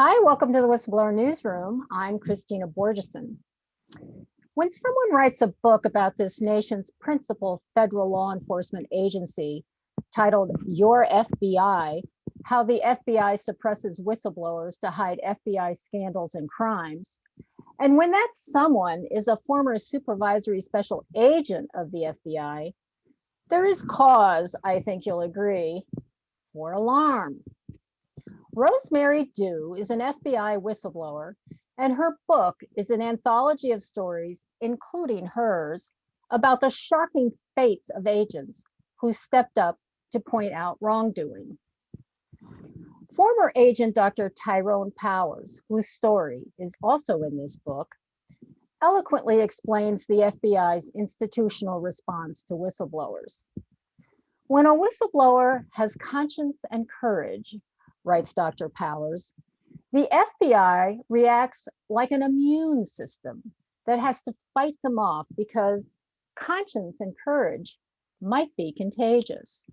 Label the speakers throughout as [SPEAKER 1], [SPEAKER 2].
[SPEAKER 1] Hi, welcome to the Whistleblower Newsroom. I'm Christina Borgeson. When someone writes a book about this nation's principal federal law enforcement agency titled Your FBI, How the FBI Suppresses Whistleblowers to Hide FBI Scandals and Crimes, and when that someone is a former supervisory special agent of the FBI, there is cause, I think you'll agree, for alarm. Rosemary Dew is an FBI whistleblower, and her book is an anthology of stories, including hers, about the shocking fates of agents who stepped up to point out wrongdoing. Former agent Dr. Tyrone Powers, whose story is also in this book, eloquently explains the FBI's institutional response to whistleblowers. When a whistleblower has conscience and courage, writes Dr. Powers, the FBI reacts like an immune system that has to fight them off because conscience and courage might be contagious.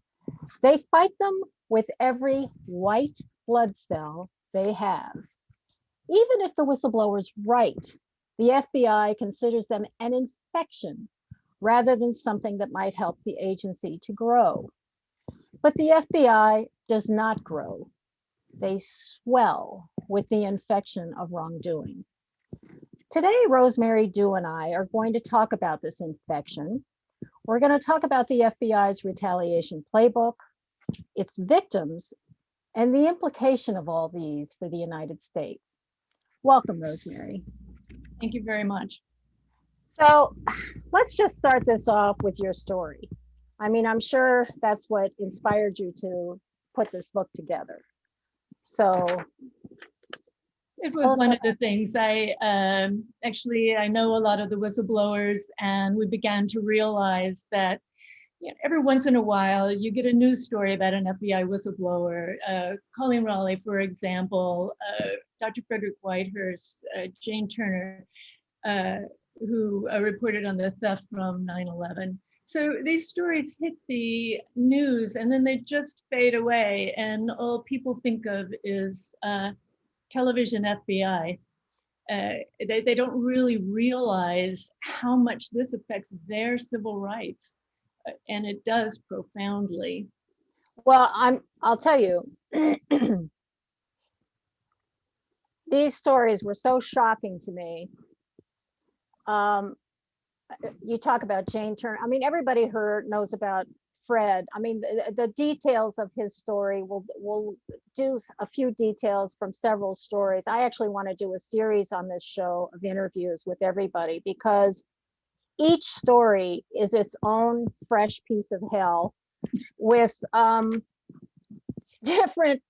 [SPEAKER 1] They fight them with every white blood cell they have. Even if the whistleblower's right, the FBI considers them an infection rather than something that might help the agency to grow. But the FBI does not grow. They swell with the infection of wrongdoing. Today, Rosemary Dew and I are going to talk about this infection. We're going to talk about the FBI's retaliation playbook, its victims, and the implication of all these for the United States. Welcome, Rosemary.
[SPEAKER 2] Thank you very much.
[SPEAKER 1] So let's just start this off with your story. I mean, I'm sure that's what inspired you to put this book together. So
[SPEAKER 2] it was one of the things I know a lot of the whistleblowers, and we began to realize that every once in a while you get a news story about an FBI whistleblower. Colleen Raleigh, for example, Dr. Frederick Whitehurst, Jane Turner, who reported on the theft from 9/11. So these stories hit the news and then they just fade away, and all people think of is television FBI. They don't really realize how much this affects their civil rights, and it does profoundly.
[SPEAKER 1] Well, I'll tell you, these stories were so shocking to me. You talk about Jane Turner. I mean, everybody knows about Fred. I mean, the details of his story, we'll do a few details from several stories. I actually want to do a series on this show of interviews with everybody, because each story is its own fresh piece of hell with different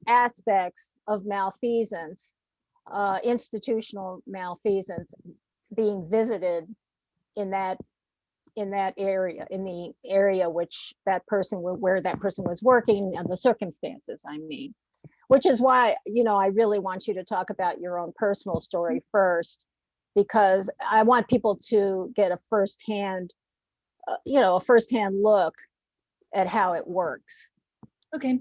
[SPEAKER 1] aspects of malfeasance, institutional malfeasance being visited in the area where that person was working, and the circumstances, I mean, which is why, I really want you to talk about your own personal story first, because I want people to get a firsthand look at how it works.
[SPEAKER 2] Okay.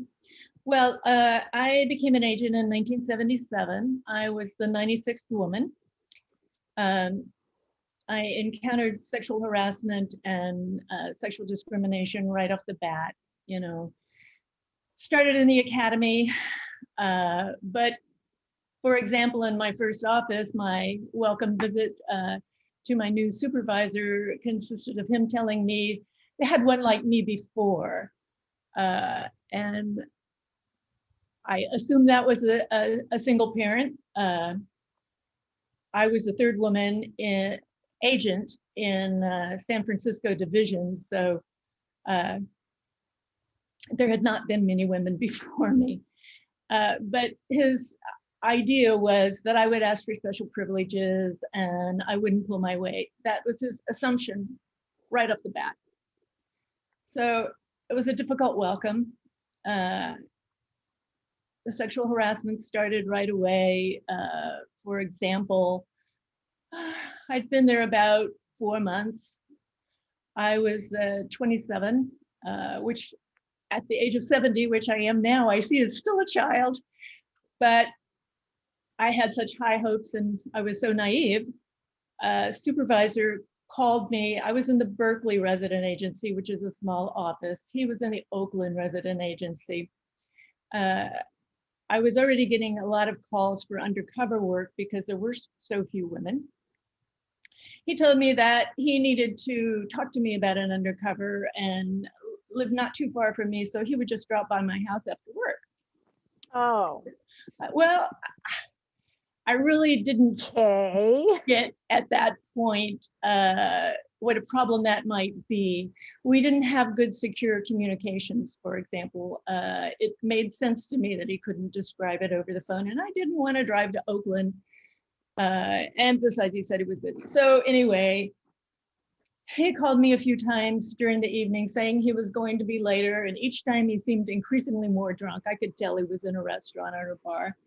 [SPEAKER 2] Well, I became an agent in 1977. I was the 96th woman. I encountered sexual harassment and sexual discrimination right off the bat. Started in the academy, but for example, in my first office, my welcome visit to my new supervisor consisted of him telling me they had one like me before, and I assumed that was a single parent. I was the third woman agent in San Francisco division, so there had not been many women before me. But his idea was that I would ask for special privileges and I wouldn't pull my weight. That was his assumption right off the bat. So it was a difficult welcome. The sexual harassment started right away. For example, I'd been there about 4 months. I was 27, which at the age of 70, which I am now, I see it's still a child. But I had such high hopes and I was so naive. Supervisor called me. I was in the Berkeley resident agency, which is a small office. He was in the Oakland resident agency. I was already getting a lot of calls for undercover work because there were so few women. He told me that he needed to talk to me about an undercover and lived not too far from me, so he would just drop by my house after work.
[SPEAKER 1] Oh.
[SPEAKER 2] Well, I really didn't get at that point what a problem that might be. We didn't have good secure communications, for example. It made sense to me that he couldn't describe it over the phone, and I didn't want to drive to Oakland. And besides, he said he was busy. So anyway, he called me a few times during the evening saying he was going to be later, and each time he seemed increasingly more drunk. I could tell he was in a restaurant or a bar.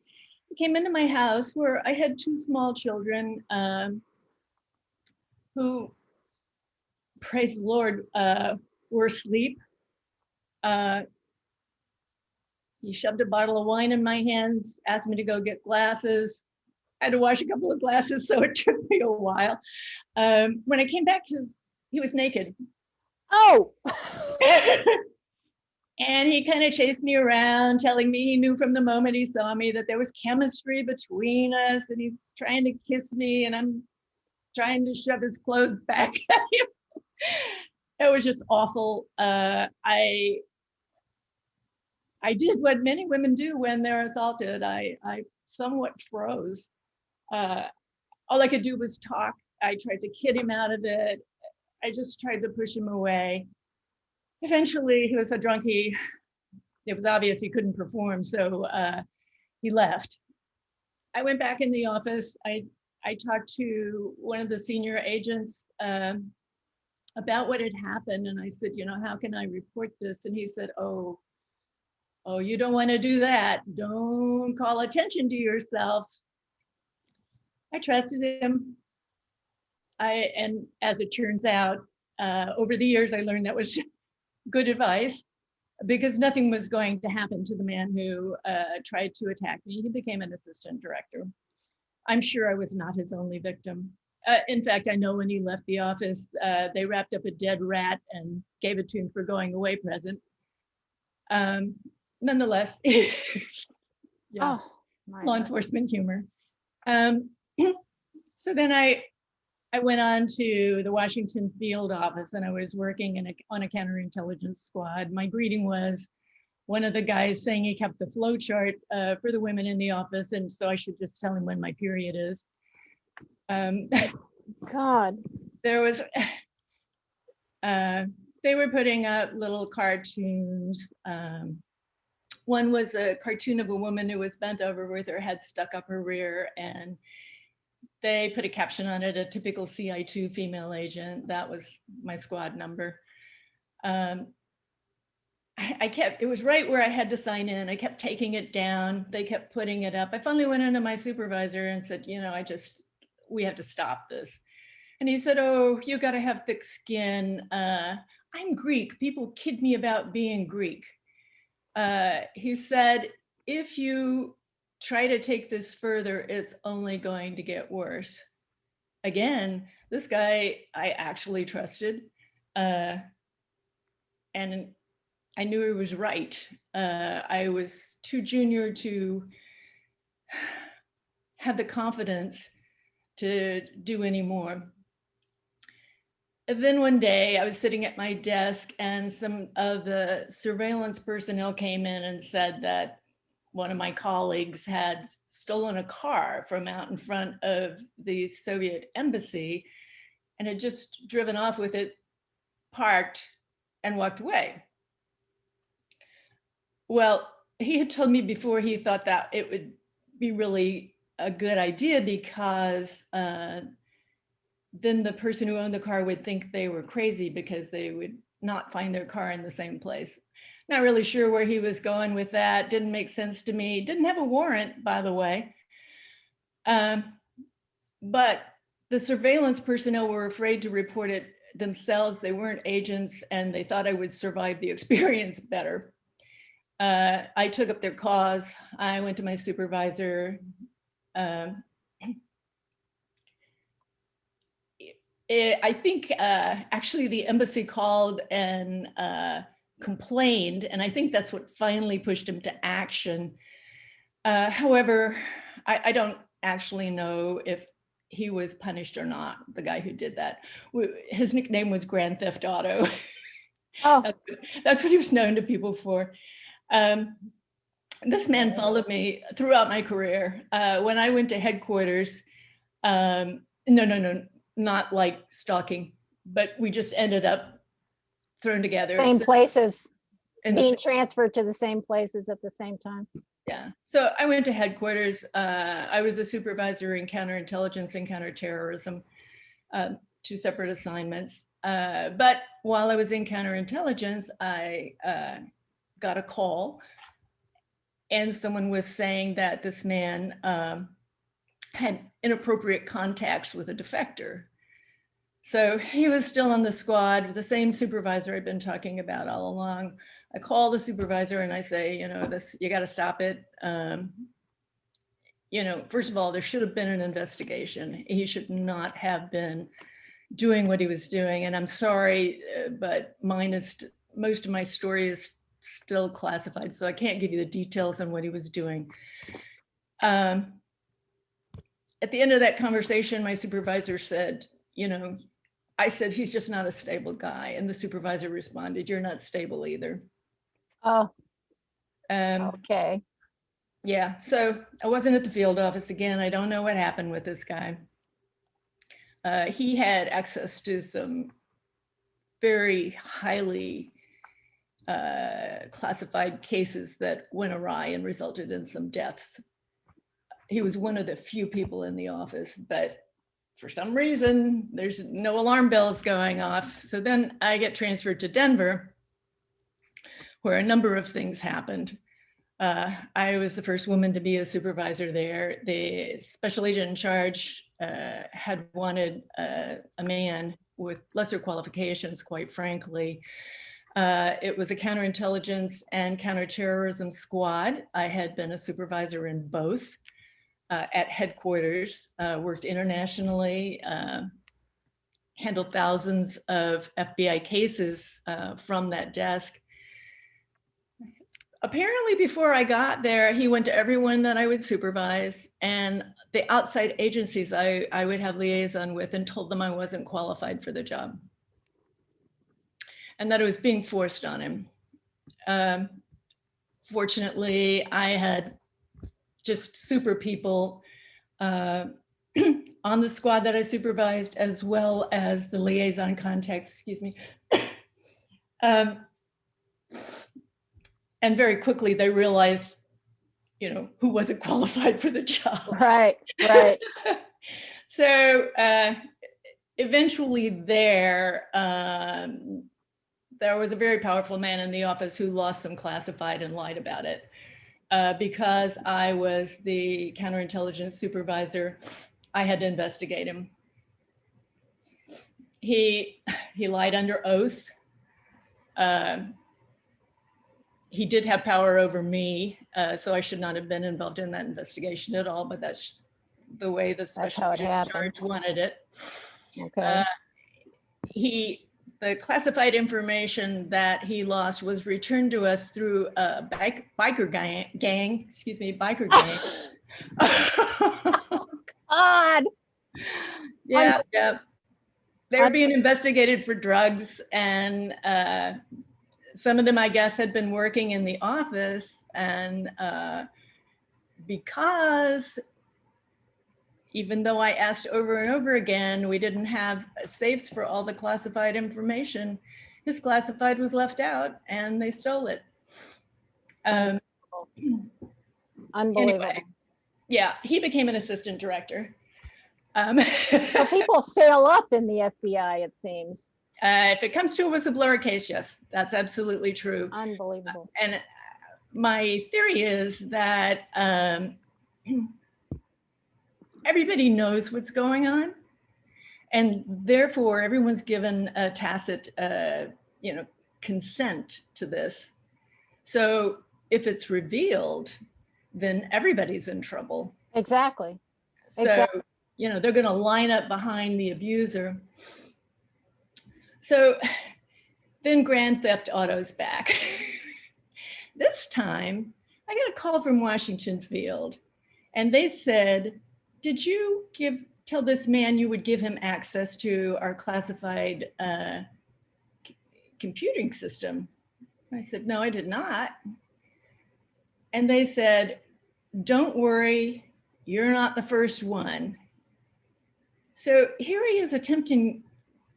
[SPEAKER 2] He came into my house where I had two small children who, praise the Lord, were asleep. He shoved a bottle of wine in my hands, asked me to go get glasses. I had to wash a couple of glasses, so it took me a while. When I came back, he was naked.
[SPEAKER 1] Oh.
[SPEAKER 2] And he kind of chased me around, telling me he knew from the moment he saw me that there was chemistry between us, and he's trying to kiss me, and I'm trying to shove his clothes back at him. It was just awful. I did what many women do when they're assaulted. I somewhat froze. All I could do was talk. I tried to kid him out of it. I just tried to push him away. Eventually, he was so drunk, it was obvious he couldn't perform, so he left. I went back in the office. I talked to one of the senior agents about what had happened, and I said, how can I report this? And he said, oh, you don't want to do that. Don't call attention to yourself. I trusted him. And as it turns out, over the years, I learned that was good advice, because nothing was going to happen to the man who tried to attack me. He became an assistant director. I'm sure I was not his only victim. In fact, I know when he left the office, they wrapped up a dead rat and gave it to him for going away present. Nonetheless, yeah,
[SPEAKER 1] Oh,
[SPEAKER 2] law enforcement humor. So then I went on to the Washington field office, and I was working on a counterintelligence squad. My greeting was one of the guys saying he kept the flow chart for the women in the office, and so I should just tell him when my period is.
[SPEAKER 1] God.
[SPEAKER 2] There was, they were putting up little cartoons. One was a cartoon of a woman who was bent over with her head stuck up her rear, and they put a caption on it, a typical CI2 female agent. That was my squad number. It was right where I had to sign in. I kept taking it down. They kept putting it up. I finally went into my supervisor and said, we have to stop this. And he said, oh, you got to have thick skin. I'm Greek. People kid me about being Greek. He said, if you try to take this further, it's only going to get worse. Again, this guy I actually trusted, and I knew he was right. I was too junior to have the confidence to do any more. And then one day I was sitting at my desk, and some of the surveillance personnel came in and said that one of my colleagues had stolen a car from out in front of the Soviet embassy and had just driven off with it, parked, and walked away. Well, he had told me before he thought that it would be really a good idea, because then the person who owned the car would think they were crazy because they would not find their car in the same place. Not really sure where he was going with that. Didn't make sense to me. Didn't have a warrant, by the way. But the surveillance personnel were afraid to report it themselves. They weren't agents, and they thought I would survive the experience better. I took up their cause. I went to my supervisor. I think actually the embassy called and complained, and I think that's what finally pushed him to action. However, I don't actually know if he was punished or not, the guy who did that. His nickname was Grand Theft Auto.
[SPEAKER 1] Oh,
[SPEAKER 2] That's what he was known to people for. This man followed me throughout my career. When I went to headquarters, no, not like stalking, but we just ended up thrown together.
[SPEAKER 1] same places,
[SPEAKER 2] And
[SPEAKER 1] being transferred to the same places at the same time.
[SPEAKER 2] yeah, so I went to headquarters. I was a supervisor in counterintelligence and counterterrorism, 2 separate assignments. But while I was in counterintelligence, I got a call, and someone was saying that this man had inappropriate contacts with a defector. So he was still on the squad, the same supervisor I'd been talking about all along. I call the supervisor and I say, you know, this, you got to stop it. You know, first of all, there should have been an investigation. He should not have been doing what he was doing. And I'm sorry, but most of my story is still classified, so I can't give you the details on what he was doing. At the end of that conversation, my supervisor said, you know, I said, he's just not a stable guy. And the supervisor responded, you're not stable either.
[SPEAKER 1] Oh, okay.
[SPEAKER 2] Yeah, so I wasn't at the field office again. I don't know what happened with this guy. He had access to some very highly classified cases that went awry and resulted in some deaths. He was one of the few people in the office, but for some reason, there's no alarm bells going off. So then I get transferred to Denver, where a number of things happened. I was the first woman to be a supervisor there. The special agent in charge had wanted a man with lesser qualifications, quite frankly. It was a counterintelligence and counterterrorism squad. I had been a supervisor in both. At headquarters, worked internationally, handled thousands of FBI cases from that desk. Apparently before I got there, he went to everyone that I would supervise and the outside agencies I would have liaison with and told them I wasn't qualified for the job and that it was being forced on him. Fortunately, I had just super people on the squad that I supervised, as well as the liaison contacts, excuse me. And very quickly they realized, you know, who wasn't qualified for the job.
[SPEAKER 1] Right, right.
[SPEAKER 2] So eventually there was a very powerful man in the office who lost some classified and lied about it. Because I was the counterintelligence supervisor, I had to investigate him. He lied under oath. He did have power over me, so I should not have been involved in that investigation at all, but that's the way the special agent in charge wanted it.
[SPEAKER 1] Okay.
[SPEAKER 2] The classified information that he lost was returned to us through a biker gang.
[SPEAKER 1] God.
[SPEAKER 2] Yeah. They were being investigated for drugs, and some of them, I guess, had been working in the office, and because even though I asked over and over again, we didn't have safes for all the classified information, his classified was left out and they stole it.
[SPEAKER 1] Unbelievable.
[SPEAKER 2] Anyway, yeah, he became an assistant director.
[SPEAKER 1] So people fail up in the FBI, it seems.
[SPEAKER 2] If it comes to a whistleblower case, yes, that's absolutely true.
[SPEAKER 1] Unbelievable.
[SPEAKER 2] And my theory is that everybody knows what's going on, and therefore everyone's given a tacit, consent to this. So if it's revealed, then everybody's in trouble.
[SPEAKER 1] Exactly.
[SPEAKER 2] So,
[SPEAKER 1] Exactly.
[SPEAKER 2] you know, they're going to line up behind the abuser. So then Grand Theft Auto's back. This time, I got a call from Washington Field, and they said, did you tell this man you would give him access to our classified computing system? I said, no, I did not. And they said, don't worry, you're not the first one. So here he is attempting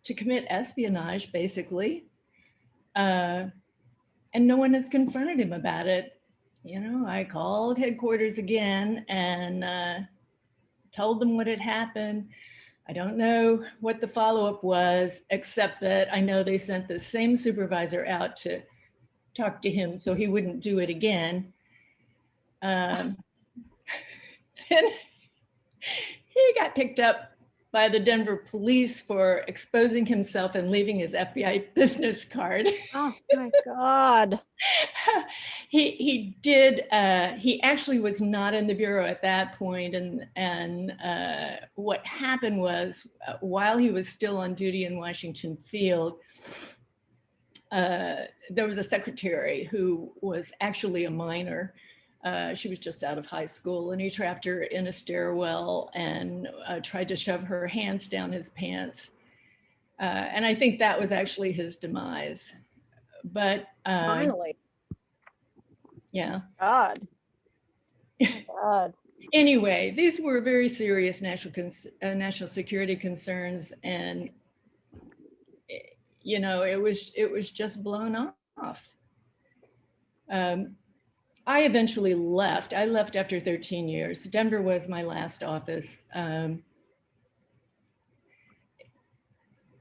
[SPEAKER 2] to commit espionage, basically. And no one has confronted him about it. You know, I called headquarters again and told them what had happened. I don't know what the follow-up was, except that I know they sent the same supervisor out to talk to him so he wouldn't do it again. Then he got picked up by the Denver police for exposing himself and leaving his FBI business card.
[SPEAKER 1] Oh my God.
[SPEAKER 2] He actually was not in the Bureau at that point. And what happened was, while he was still on duty in Washington Field, there was a secretary who was actually a minor. She was just out of high school, and he trapped her in a stairwell and tried to shove her hands down his pants. And I think that was actually his demise. But
[SPEAKER 1] Finally.
[SPEAKER 2] yeah.
[SPEAKER 1] God. God.
[SPEAKER 2] Anyway, these were very serious national security concerns, and you know, it was just blown off. I eventually left. I left after 13 years. Denver was my last office. The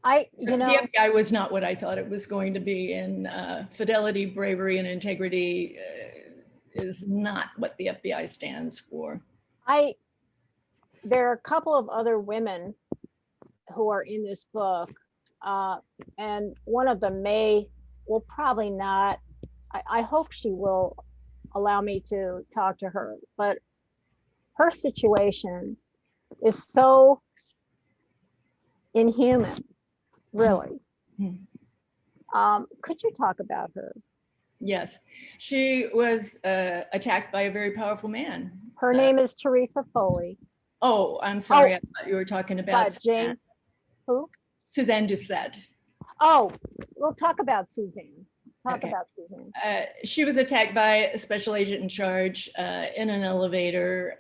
[SPEAKER 2] FBI was not what I thought it was going to be, and fidelity, bravery, and integrity is not what the FBI stands for.
[SPEAKER 1] There are a couple of other women who are in this book, and one of them will probably not, I hope she will allow me to talk to her, but her situation is so inhuman, really. Could you talk about her?
[SPEAKER 2] Yes, she was attacked by a very powerful man.
[SPEAKER 1] Her name is Teresa Foley.
[SPEAKER 2] Oh, I'm sorry. I thought you were talking about
[SPEAKER 1] Jane. Who?
[SPEAKER 2] Suzanne Doucette.
[SPEAKER 1] Oh, we'll talk about Suzanne. About Suzanne.
[SPEAKER 2] She was attacked by a special agent in charge in an elevator,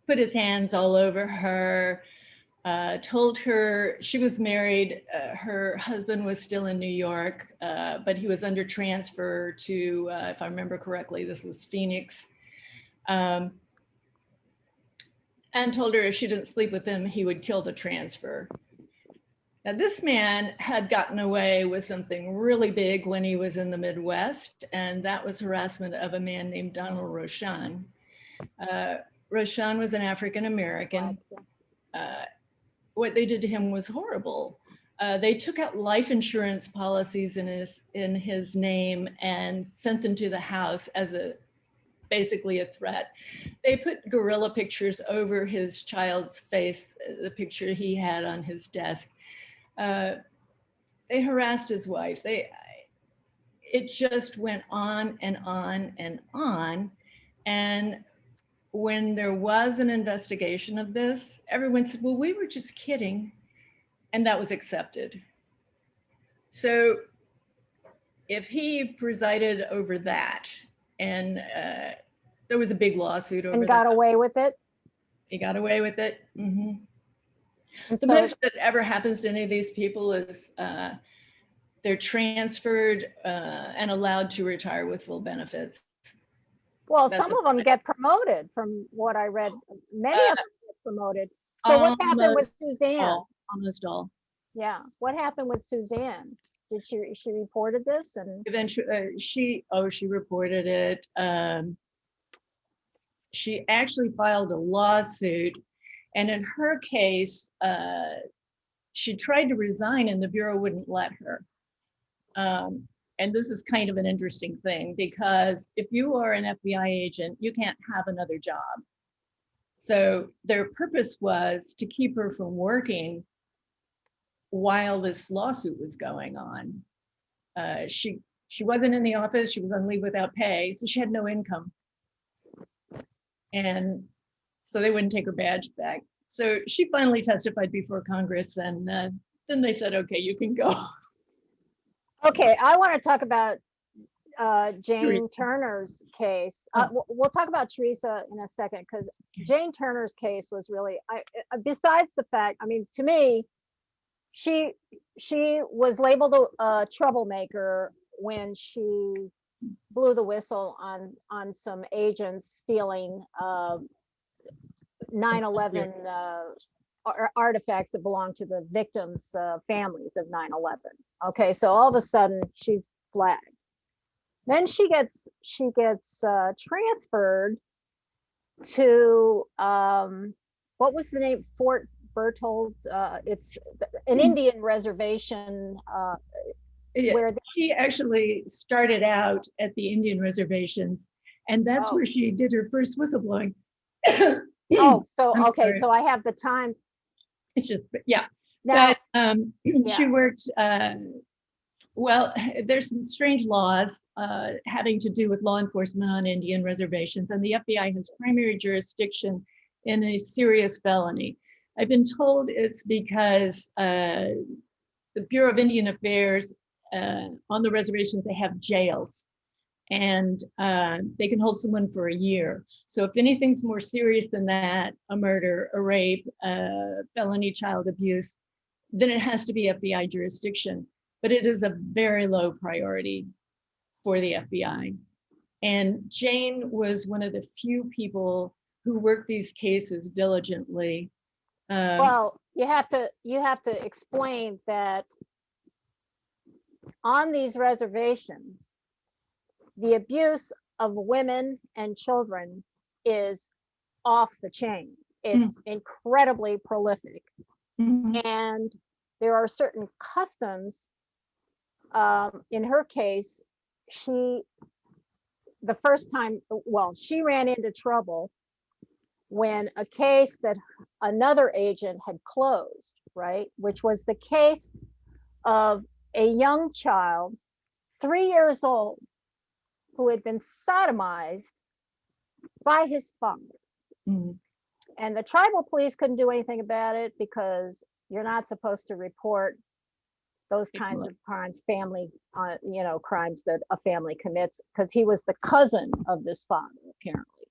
[SPEAKER 2] put his hands all over her, told her she was married. Her husband was still in New York, but he was under transfer to, if I remember correctly, this was Phoenix. And told her if she didn't sleep with him, he would kill the transfer. Now, this man had gotten away with something really big when he was in the Midwest, and that was harassment of a man named Donald Rochon. Rochon was an African-American. What they did to him was horrible. They took out life insurance policies in his name and sent them to the house as basically a threat. They put gorilla pictures over his child's face, the picture he had on his desk. They harassed his wife. It just went on and on and on. And when there was an investigation of this, everyone said, well, we were just kidding. And that was accepted. So if he presided over that, and there was a big lawsuit over
[SPEAKER 1] and got away with it.
[SPEAKER 2] He got away with it. Mm-hmm. The
[SPEAKER 1] So,
[SPEAKER 2] most that ever happens to any of these people is they're transferred and allowed to retire with full benefits.
[SPEAKER 1] Well, some of them get promoted, from what I read. Many of them get promoted. So what happened with Suzanne?
[SPEAKER 2] Almost all.
[SPEAKER 1] Yeah. What happened with Suzanne? Did she reported this? And
[SPEAKER 2] eventually she reported it. She actually filed a lawsuit, and in her case, she tried to resign and the Bureau wouldn't let her. and this is kind of an interesting thing, because if you are an FBI agent, you can't have another job. So their purpose was to keep her from working while this lawsuit was going on. She wasn't in the office, she was on leave without pay, so she had no income. And so they wouldn't take her badge back. So she finally testified before Congress, and then they said, okay, you can go.
[SPEAKER 1] Okay, I want to talk about Jane Turner's case. We'll talk about Teresa in a second, because Jane Turner's case was really, besides the fact, I mean, to me, she was labeled a troublemaker when she blew the whistle on some agents stealing 9/11 artifacts that belong to the victims' families of 9/11. Okay, so all of a sudden she's flagged. Then she gets transferred to what was the name? Fort Berthold. It's an Indian reservation. Where
[SPEAKER 2] she actually started out at the Indian reservations, and that's where she did her first whistleblowing.
[SPEAKER 1] Oh, so okay, so I have the time.
[SPEAKER 2] It's just, yeah.
[SPEAKER 1] Now,
[SPEAKER 2] but, she worked, well, there's some strange laws having to do with law enforcement on Indian reservations, and the FBI has primary jurisdiction in a serious felony. I've been told it's because the Bureau of Indian Affairs on the reservations, they have jails, and they can hold someone for a year. So if anything's more serious than that, a murder, a rape, felony child abuse, then it has to be FBI jurisdiction. But it is a very low priority for the FBI. And Jane was one of the few people who worked these cases diligently.
[SPEAKER 1] Well, you have to explain that on these reservations, the abuse of women and children is off the chain. It's incredibly prolific. And there are certain customs. In her case, she ran into trouble when a case that another agent had closed, right? Which was the case of a young child, 3 years old, who had been sodomized by his father. And the tribal police couldn't do anything about it because you're not supposed to report those kinds of crimes, family, crimes that a family commits, because he was the cousin of this father, apparently.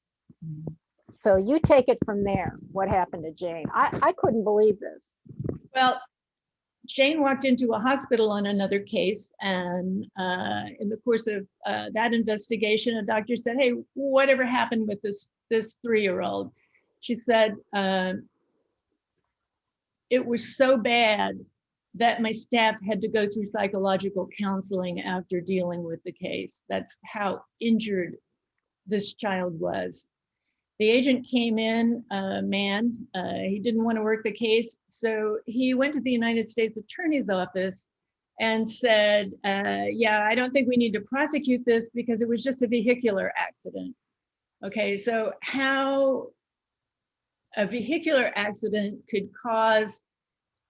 [SPEAKER 1] So you take it from there. What happened to Jane? I couldn't believe this.
[SPEAKER 2] Well, Jane walked into a hospital on another case, and in the course of that investigation, a doctor said, "Hey, whatever happened with this 3-year-old?" She said, "It was so bad that my staff had to go through psychological counseling after dealing with the case. That's how injured this child was." The agent came in, he didn't want to work the case, so he went to the United States Attorney's Office and said, yeah, I don't think we need to prosecute this because it was just a vehicular accident. Okay, so how a vehicular accident could cause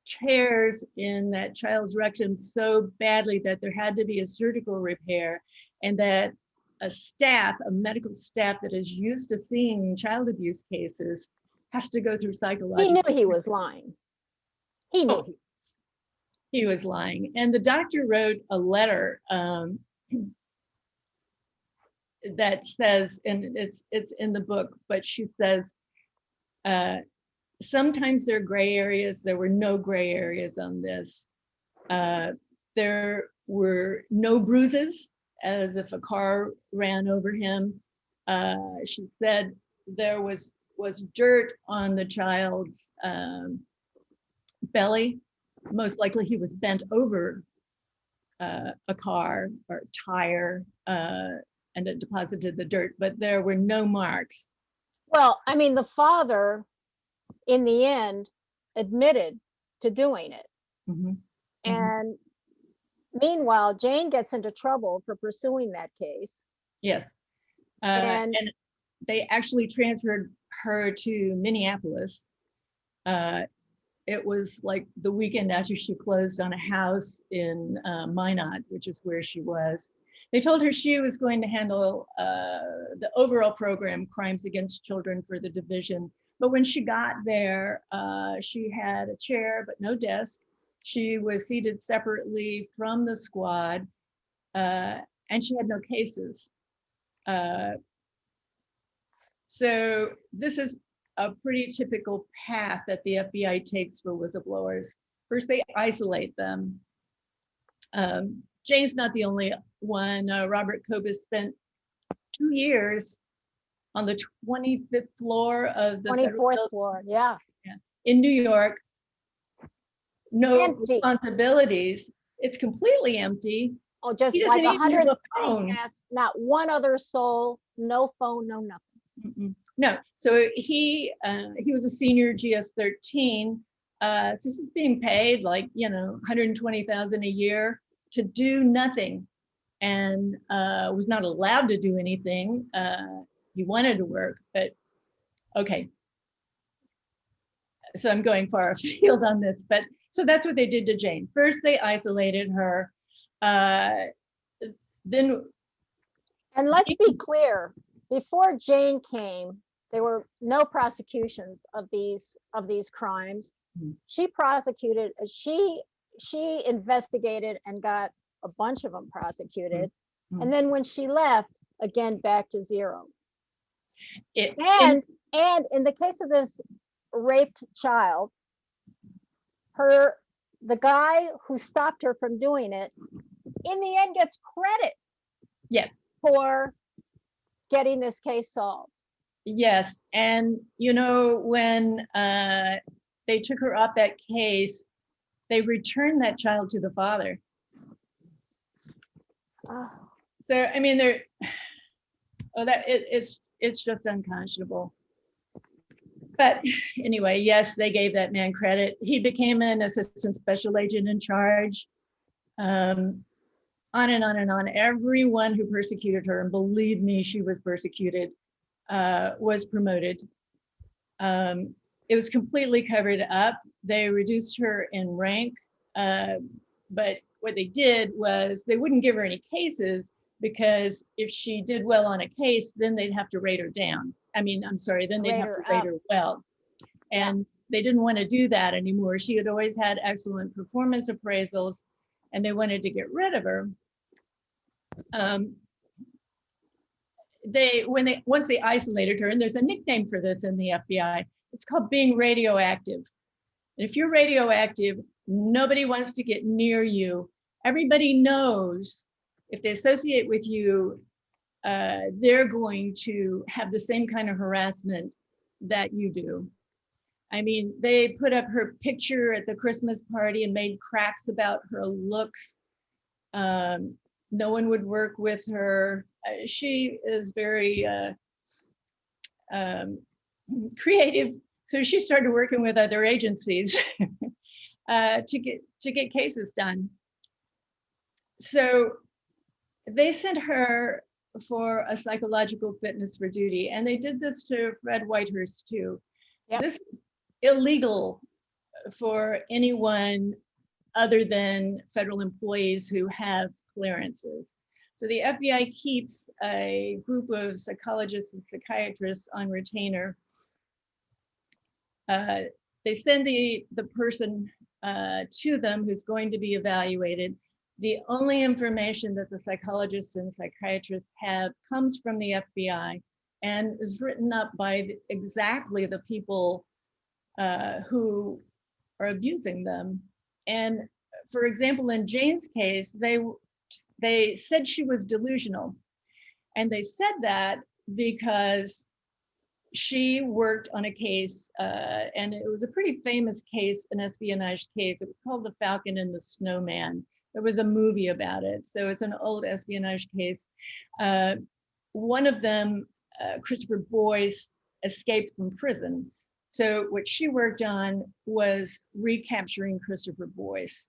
[SPEAKER 2] tears in that child's rectum so badly that there had to be a surgical repair, and that a medical staff that is used to seeing child abuse cases has to go through psychological.
[SPEAKER 1] He knew he was lying. He knew
[SPEAKER 2] he was lying. And the doctor wrote a letter that says, and it's in the book, but she says, sometimes there are gray areas. There were no gray areas on this. There were no bruises, as if a car ran over him. She said there was dirt on the child's belly. Most likely he was bent over a car or tire and it deposited the dirt, but there were no marks.
[SPEAKER 1] Well, I mean, the father, in the end, admitted to doing it. And Meanwhile, Jane gets into trouble for pursuing that case.
[SPEAKER 2] Yes.
[SPEAKER 1] And
[SPEAKER 2] And they actually transferred her to Minneapolis. It was like the weekend after she closed on a house in Minot, which is where she was. They told her she was going to handle the overall program, Crimes Against Children, for the division. But when she got there, she had a chair, but no desk. She was seated separately from the squad, and she had no cases. So this is a pretty typical path that the FBI takes for whistleblowers. First, they isolate them. Jane's not the only one. Robert Kobus spent 2 years on the 25th floor of the
[SPEAKER 1] 24th floor, yeah.
[SPEAKER 2] In New York. No
[SPEAKER 1] Empty.
[SPEAKER 2] responsibilities. It's completely empty.
[SPEAKER 1] Oh, just
[SPEAKER 2] He
[SPEAKER 1] like
[SPEAKER 2] doesn't even have
[SPEAKER 1] 100
[SPEAKER 2] a phone.
[SPEAKER 1] not one other soul, no phone, no nothing.
[SPEAKER 2] Mm-mm. No, so he was a senior GS-13, so he's being paid like, you know, $120,000 a year to do nothing, and was not allowed to do anything. He wanted to work, but okay. So I'm going far afield on this, but so that's what they did to Jane. First, they isolated her. Then,
[SPEAKER 1] and let's be clear, before Jane came, there were no prosecutions of these crimes.
[SPEAKER 2] Mhm.
[SPEAKER 1] She prosecuted, she investigated and got a bunch of them prosecuted.
[SPEAKER 2] Mhm.
[SPEAKER 1] And then when she left, again, back to zero.
[SPEAKER 2] It,
[SPEAKER 1] and in the case of this raped child, the guy who stopped her from doing it, in the end gets credit.
[SPEAKER 2] Yes.
[SPEAKER 1] For getting this case solved.
[SPEAKER 2] Yes, and you know, when they took her off that case, they returned that child to the father.
[SPEAKER 1] Oh.
[SPEAKER 2] So I mean, it's just unconscionable. But anyway, yes, they gave that man credit. He became an assistant special agent in charge. On and on and on. Everyone who persecuted her, and believe me, she was persecuted, was promoted. It was completely covered up. They reduced her in rank, but what they did was they wouldn't give her any cases, because if she did well on a case, then they'd have to rate her down. I mean, I'm sorry, then they'd have to rate her well. And they didn't want to do that anymore. She had always had excellent performance appraisals, and they wanted to get rid of her. Once they isolated her, and there's a nickname for this in the FBI, it's called being radioactive. And if you're radioactive, nobody wants to get near you. Everybody knows if they associate with you, they're going to have the same kind of harassment that you do. I mean, they put up her picture at the Christmas party and made cracks about her looks. No one would work with her. She is very creative, so she started working with other agencies to get cases done. So they sent her for a psychological fitness for duty, and they did this to Fred Whitehurst too. Yep. This is illegal for anyone other than federal employees who have clearances. So the FBI keeps a group of psychologists and psychiatrists on retainer. They send the person to them who's going to be evaluated. The only information that the psychologists and psychiatrists have comes from the FBI and is written up by exactly the people who are abusing them. And for example, in Jane's case, they said she was delusional. And they said that because she worked on a case, and it was a pretty famous case, an espionage case. It was called The Falcon and the Snowman. There was a movie about it. So it's an old espionage case. One of them, Christopher Boyce, escaped from prison. So what she worked on was recapturing Christopher Boyce.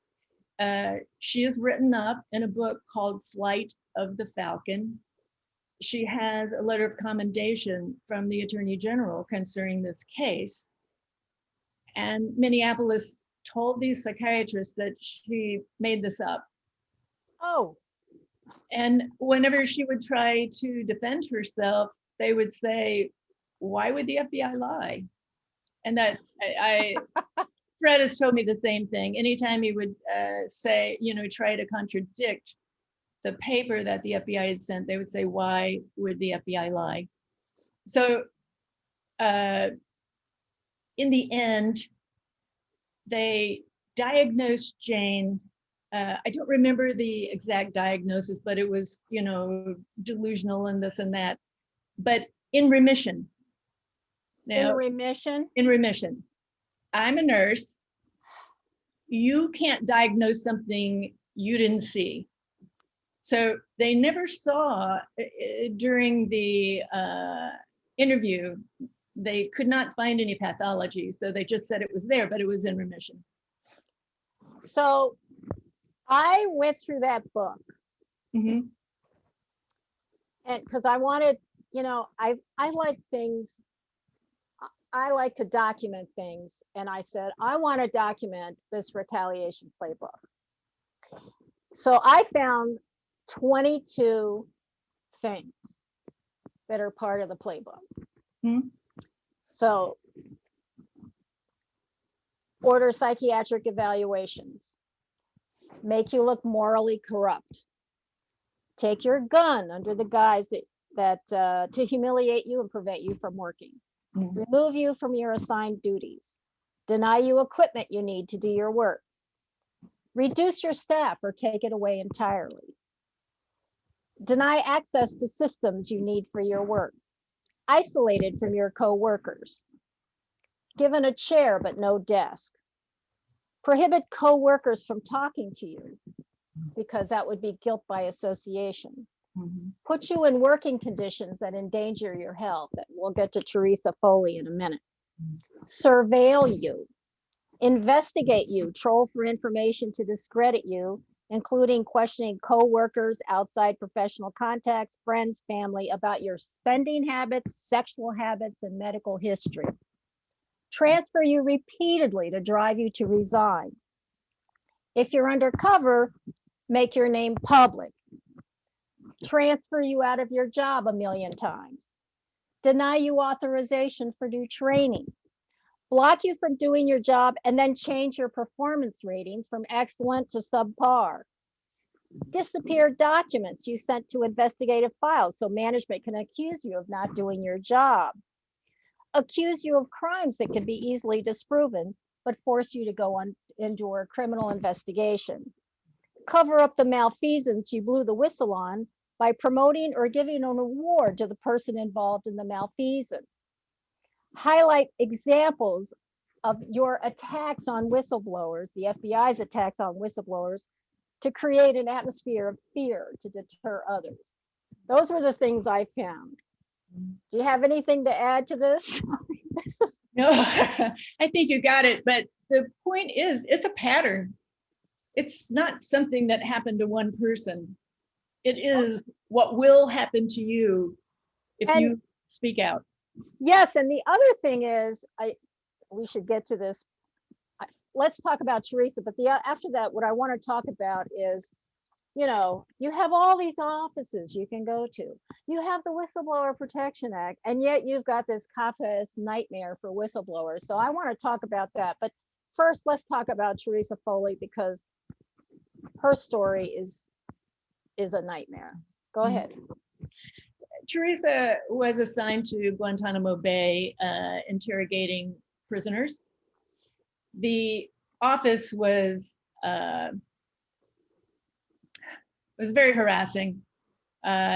[SPEAKER 2] She is written up in a book called Flight of the Falcon. She has a letter of commendation from the Attorney General concerning this case. And Minneapolis told these psychiatrists that she made this up.
[SPEAKER 1] Oh.
[SPEAKER 2] And whenever she would try to defend herself, they would say, why would the FBI lie? And that Fred has told me the same thing. Anytime he would say, try to contradict the paper that the FBI had sent, they would say, why would the FBI lie? So in the end, they diagnosed Jane. I don't remember the exact diagnosis, but it was, delusional and this and that, but in remission. Now,
[SPEAKER 1] in remission?
[SPEAKER 2] In remission. I'm a nurse. You can't diagnose something you didn't see. So they never saw during the interview, they could not find any pathology. So they just said it was there, but it was in remission.
[SPEAKER 1] So I went through that book.
[SPEAKER 2] Mm-hmm.
[SPEAKER 1] And because I wanted, I like things. I like to document things. And I said, I want to document this retaliation playbook. So I found 22 things that are part of the playbook.
[SPEAKER 2] Mm-hmm.
[SPEAKER 1] So order psychiatric evaluations, make you look morally corrupt, take your gun under the guise that to humiliate you and prevent you from working. Mm-hmm. Remove you from your assigned duties, deny you equipment you need to do your work, reduce your staff or take it away entirely, deny access to systems you need for your work, isolated from your co-workers, given a chair but no desk, prohibit co-workers from talking to you because that would be guilt by association. Mm-hmm. Put you in working conditions that endanger your health. And we'll get to Teresa Foley in a minute. Mm-hmm. Surveil you, investigate you, troll for information to discredit you, including questioning co-workers, outside professional contacts, friends, family about your spending habits, sexual habits, and medical history. Transfer you repeatedly to drive you to resign. If you're undercover, make your name public. Transfer you out of your job 1 million times. Deny you authorization for new training. Block you from doing your job and then change your performance ratings from excellent to subpar. Disappear documents you sent to investigative files so management can accuse you of not doing your job. Accuse you of crimes that can be easily disproven, but force you to go on into a criminal investigation. Cover up the malfeasance you blew the whistle on by promoting or giving an award to the person involved in the malfeasance. Highlight examples of your attacks on whistleblowers, the FBI's attacks on whistleblowers, to create an atmosphere of fear to deter others. Those were the things I found. Do you have anything to add to this?
[SPEAKER 2] No, I think you got it. But the point is, it's a pattern. It's not something that happened to one person. It is what will happen to you if you speak out.
[SPEAKER 1] Yes, and the other thing is, we should get to this. Let's talk about Teresa, but after that, what I want to talk about is, you have all these offices you can go to. You have the Whistleblower Protection Act, and yet you've got this CAPA's nightmare for whistleblowers. So I want to talk about that. But first, let's talk about Teresa Foley, because her story is a nightmare. Go ahead.
[SPEAKER 2] Teresa was assigned to Guantanamo Bay, interrogating prisoners. The office was very harassing.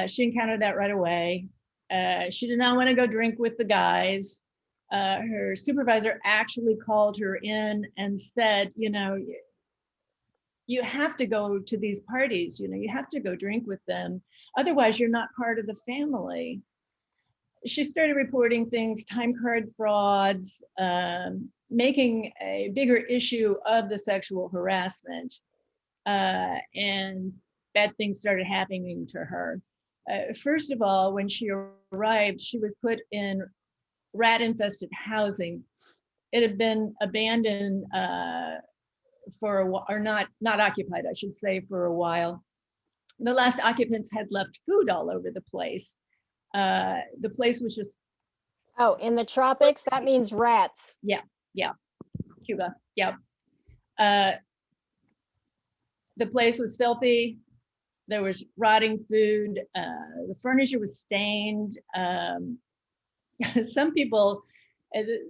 [SPEAKER 2] She encountered that right away. She did not want to go drink with the guys. Her supervisor actually called her in and said, you have to go to these parties, you have to go drink with them. Otherwise, you're not part of the family. She started reporting things, time card frauds, making a bigger issue of the sexual harassment. and bad things started happening to her. First of all, when she arrived, she was put in rat-infested housing. It had been abandoned for a while, or not occupied, I should say, for a while. The last occupants had left food all over the place. The place was just...
[SPEAKER 1] Oh, in the tropics, that means rats.
[SPEAKER 2] Yeah, Cuba, yeah. The place was filthy. There was rotting food. The furniture was stained. Some people,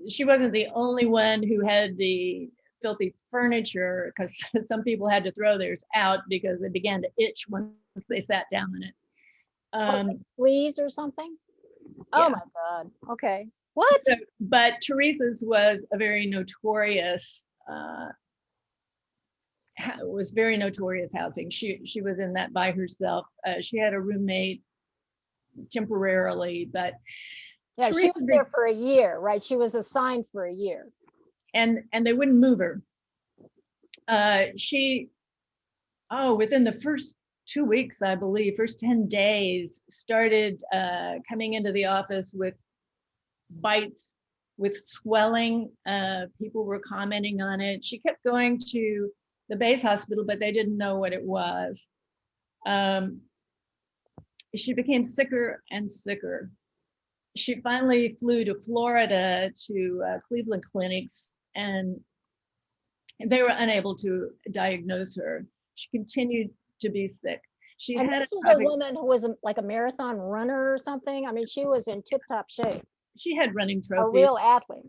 [SPEAKER 2] she wasn't the only one who had the filthy furniture, because some people had to throw theirs out because they began to itch once they sat down in it.
[SPEAKER 1] Fleas or something?
[SPEAKER 2] Yeah.
[SPEAKER 1] Oh my God. Okay. What?
[SPEAKER 2] So, but Teresa's was a very notorious, housing. She was in that by herself. She had a roommate temporarily, but
[SPEAKER 1] yeah,
[SPEAKER 2] Teresa,
[SPEAKER 1] she was there for a year, right? She was assigned for a year.
[SPEAKER 2] And they wouldn't move her. Within the first 2 weeks, I believe, first 10 days, started coming into the office with bites, with swelling. People were commenting on it. She kept going to the base hospital, but they didn't know what it was. She became sicker and sicker. She finally flew to Florida to Cleveland clinics, and they were unable to diagnose her. She continued to be sick.
[SPEAKER 1] And this was a woman who was like a marathon runner or something. I mean, she was in tip-top shape.
[SPEAKER 2] She had running trophies.
[SPEAKER 1] A real athlete.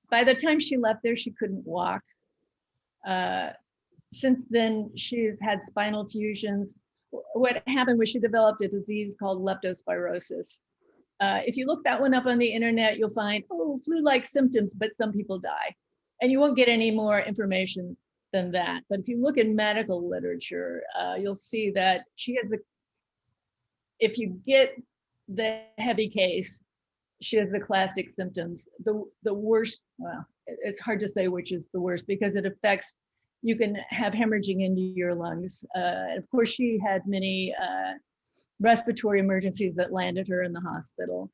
[SPEAKER 2] By the time she left there, she couldn't walk. Since then, she's had spinal fusions. What happened was she developed a disease called leptospirosis. If you look that one up on the internet, you'll find, flu-like symptoms, but some people die. And you won't get any more information than that. But if you look in medical literature, you'll see that she has if you get the heavy case, she has the classic symptoms. The worst, well, it's hard to say which is the worst, because it affects, you can have hemorrhaging into your lungs. Of course, she had many respiratory emergencies that landed her in the hospital.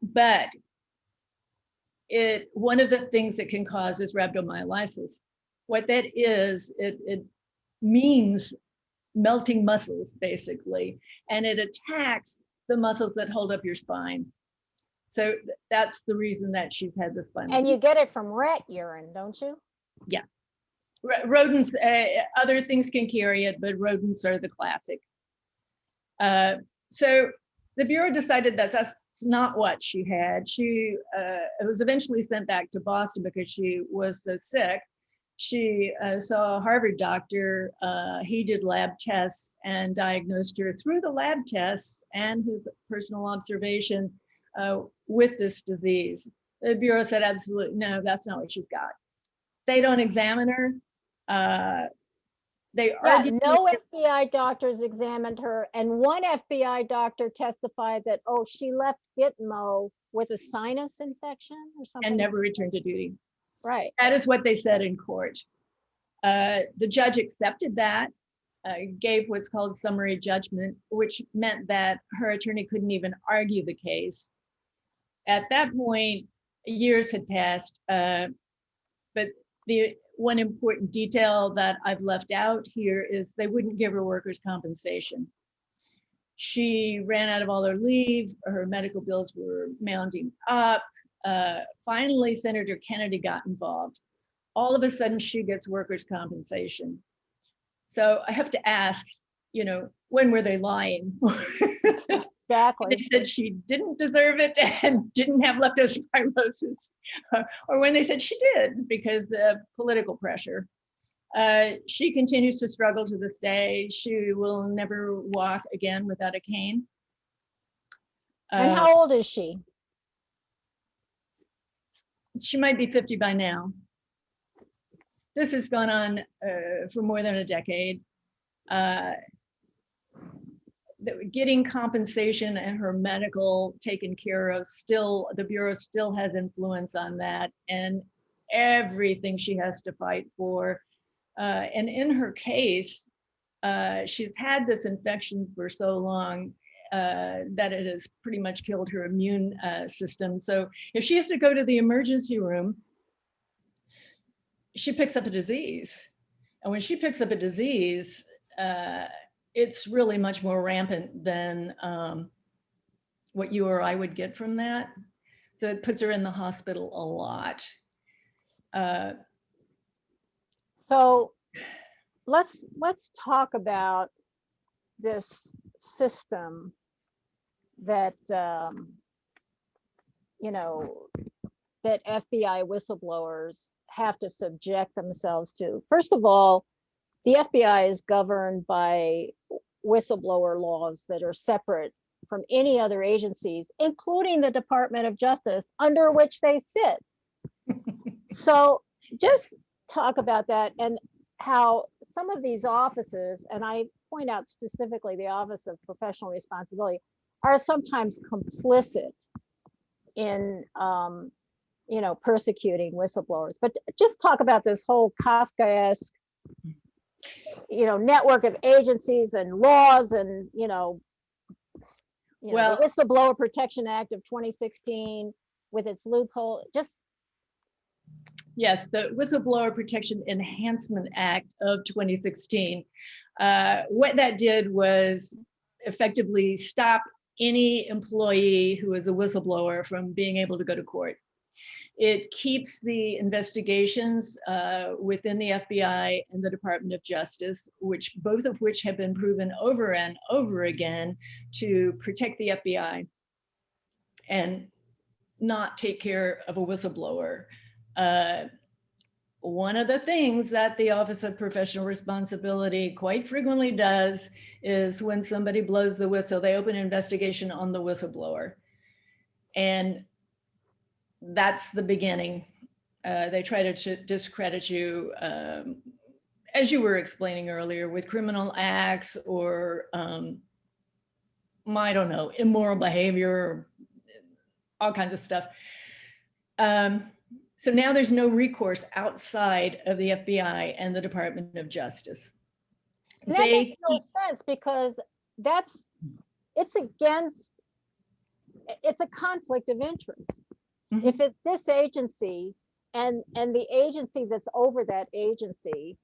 [SPEAKER 2] But one of the things that can cause is rhabdomyolysis. What that is, it means melting muscles, basically, and it attacks the muscles that hold up your spine. So that's the reason that she's had the spinal.
[SPEAKER 1] And you get it from rat urine, don't you?
[SPEAKER 2] Yeah. Rodents, other things can carry it, but rodents are the classic. So the Bureau decided that that's not what she had. She was eventually sent back to Boston because she was so sick. She saw a Harvard doctor. He did lab tests and diagnosed her through the lab tests and his personal observation with this disease. The Bureau said, absolutely, no, that's not what she's got. They don't examine her.
[SPEAKER 1] No FBI doctors examined her, and one FBI doctor testified that, she left Gitmo with a sinus infection or something.
[SPEAKER 2] And never returned to duty.
[SPEAKER 1] Right.
[SPEAKER 2] That is what they said in court. The judge accepted that, gave what's called summary judgment, which meant that her attorney couldn't even argue the case. At that point, years had passed, but the one important detail that I've left out here is they wouldn't give her workers' compensation. She ran out of all her leave, her medical bills were mounting up. Finally, Senator Kennedy got involved. All of a sudden, she gets workers' compensation. So I have to ask, when were they lying?
[SPEAKER 1] Exactly.
[SPEAKER 2] They said she didn't deserve it and didn't have leptospirosis, or when they said she did because the political pressure. She continues to struggle to this day. She will never walk again without a cane.
[SPEAKER 1] And how old is she?
[SPEAKER 2] She might be 50 by now. This has gone on for more than a decade. Getting compensation and her medical taken care of, the Bureau still has influence on that, and everything she has to fight for. And in her case, she's had this infection for so long that it has pretty much killed her immune system. So if she has to go to the emergency room, she picks up a disease. And when she picks up a disease, it's really much more rampant than what you or I would get from that. So it puts her in the hospital a lot.
[SPEAKER 1] So let's talk about this system that you know, that FBI whistleblowers have to subject themselves to. First of all, the FBI is governed by whistleblower laws that are separate from any other agencies, including the Department of Justice, under which they sit. So just talk about that and how some of these offices, and I point out specifically the Office of Professional Responsibility, are sometimes complicit in you know, persecuting whistleblowers. But just talk about this whole Kafkaesque, you know, network of agencies and laws, and
[SPEAKER 2] Well,
[SPEAKER 1] the Whistleblower Protection Act of 2016 with its loophole. Just
[SPEAKER 2] yes, the Whistleblower Protection Enhancement Act of 2016. What that did was effectively stop any employee who is a whistleblower from being able to go to court. It keeps the investigations within the FBI and the Department of Justice, both of which have been proven over and over again to protect the FBI and not take care of a whistleblower. One of the things that the Office of Professional Responsibility quite frequently does is when somebody blows the whistle, they open an investigation on the whistleblower. And that's the beginning. They try to discredit you, as you were explaining earlier, with criminal acts or, I don't know, immoral behavior, or all kinds of stuff. So now there's no recourse outside of the FBI and the Department of Justice.
[SPEAKER 1] and that makes no sense, because it's a conflict of interest.
[SPEAKER 2] Mhm.
[SPEAKER 1] If it's this agency and the agency that's over that agency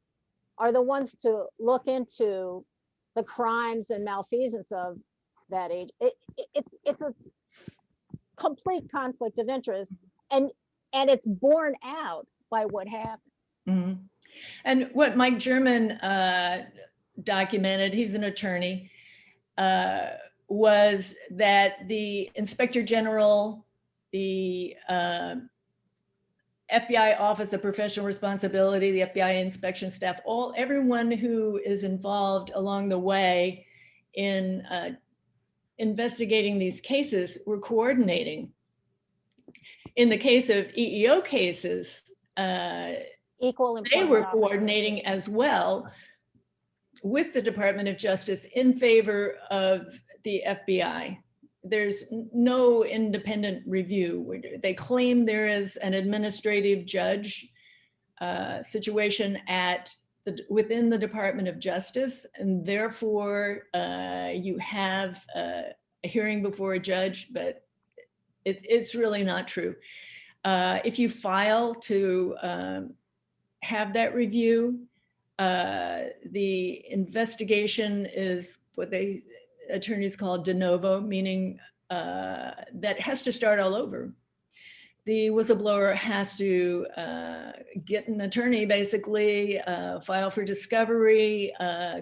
[SPEAKER 1] are the ones to look into the crimes and malfeasance of that age, it's a complete conflict of interest, and it's borne out by what happens.
[SPEAKER 2] Mhm. And what Mike German documented, he's an attorney, was that the Inspector General, the FBI Office of Professional Responsibility, the FBI inspection staff, everyone who is involved along the way in investigating these cases were coordinating. In the case of EEO cases,
[SPEAKER 1] Equal
[SPEAKER 2] they
[SPEAKER 1] employment
[SPEAKER 2] were
[SPEAKER 1] opportunity.
[SPEAKER 2] coordinating as well with the Department of Justice in favor of the FBI. There's no independent review. They claim there is an administrative judge situation within the Department of Justice, and therefore you have a hearing before a judge, but it's really not true. If you file to have that review, the investigation is what attorneys call de novo, meaning that has to start all over. The whistleblower has to get an attorney, basically, file for discovery,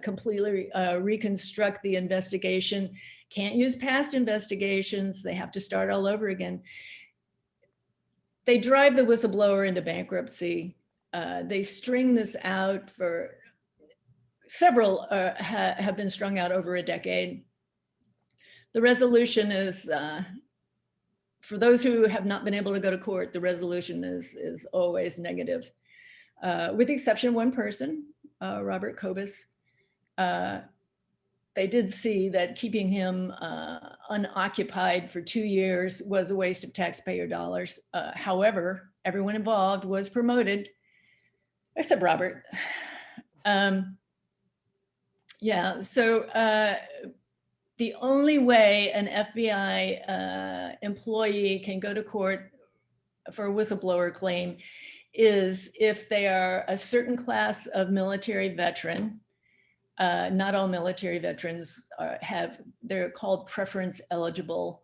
[SPEAKER 2] completely reconstruct the investigation, can't use past investigations, they have to start all over again. They drive the whistleblower into bankruptcy. They string this out for several, have been strung out over a decade. The resolution is, for those who have not been able to go to court, the resolution is always negative, with the exception of one person, Robert Kobus. They did see that keeping him unoccupied for 2 years was a waste of taxpayer dollars. However, everyone involved was promoted, except Robert. Yeah, so the only way an FBI employee can go to court for a whistleblower claim is if they are a certain class of military veteran. Not all military veterans they're called preference eligible,